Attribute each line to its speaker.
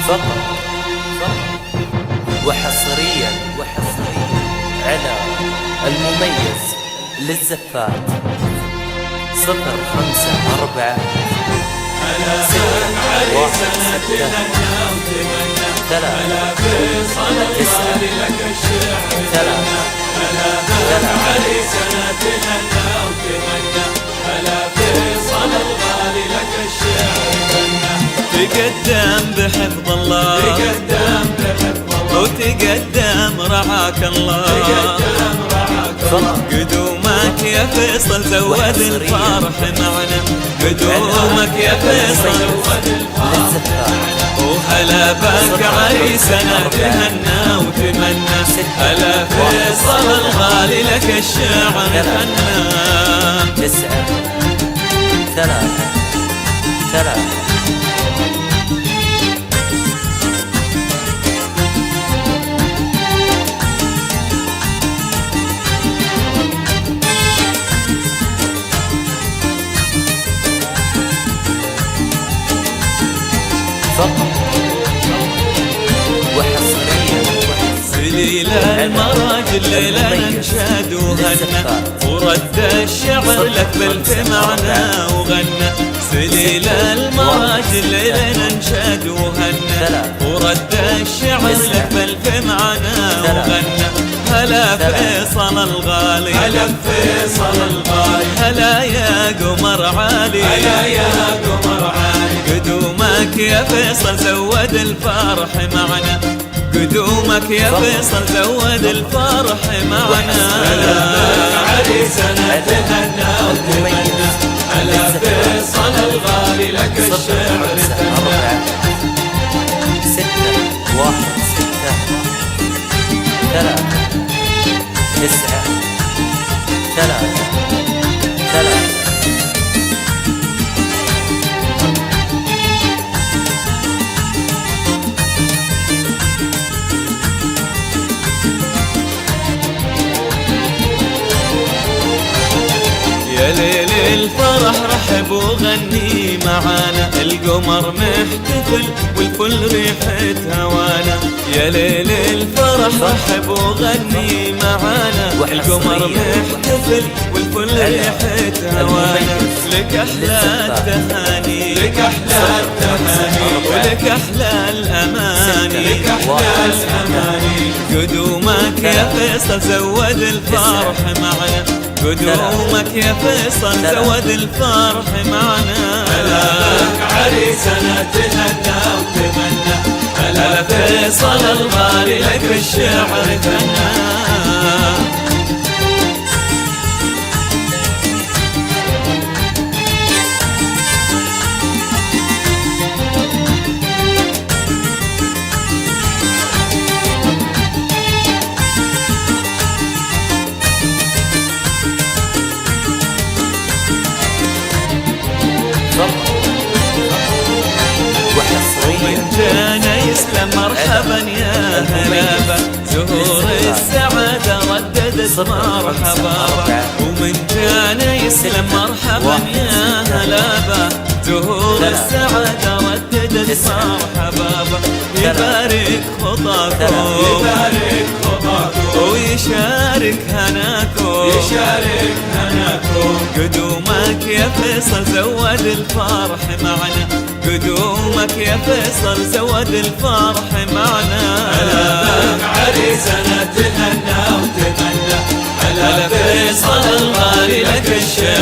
Speaker 1: فقط وحصريا على المميز للزفات 054
Speaker 2: تقدم بحفظ الله، وتقدم رعاك الله. قدومك يا فيصل زود الفرح معنا، قدومك يا فيصل زود الفرح. وهلا بك عريسنا تهنى وتمنى، هلا فيصل الغالي لك الشعر غنى.
Speaker 1: 9 3 فقط وحصريا
Speaker 2: سليل المراجل ليلة ننشد وهنا، ورد الشعر لك بلت معنا وغنى. سليل المراجل ليلة ننشد وهنا، ورد الشعر لك بلت معنا وغنى. هلا فيصل الغالي، هلا فيصل الغالي، هلا يا قمر عالي، هلا يا قمر عالي. قدومك يا فيصل زود الفرح معنا، قدومك يا فيصل زود الفرح معنا. عريسنا تهنى وتمنى، هلا فيصل الغالي لك الشعر ثنى.
Speaker 1: 6 1 6 3 9 3
Speaker 2: يا ليل الفرح رحب وغني معانا، القمر محتفل والكل ريحة هوانا. يا ليل الفرح رحب وغني معانا، القمر محتفل والكل ريحة هوانا. لك أحلى التهاني، لك أحلى التهاني، ولك أحلى الأماني، لك أحلى الأماني. قدومك يا فيصل زود الفرح معنا، قدومك يا فيصل زود الفرح معنا. هلا بك عريسنا تهنى وتمنى، هلا فيصل الغالي لك الشعر ثنى. ومن جانا يسلم مرحبا يا هلا، زهور السعادة رددت مرحبا. ومن جانا يسلم مرحبا يا هلا، زهور السعادة رددت مرحبا. يبارك خطاكم، يبارك خطاكم، ويشارك هناكم، يشارك هناكم. قدومك يا فيصل زود الفرح معنا، قدومك يا فيصل زود الفرح معنا. هلا بك عريسنا تهنى وتمنى، هلا فيصل الغالي لك الشعر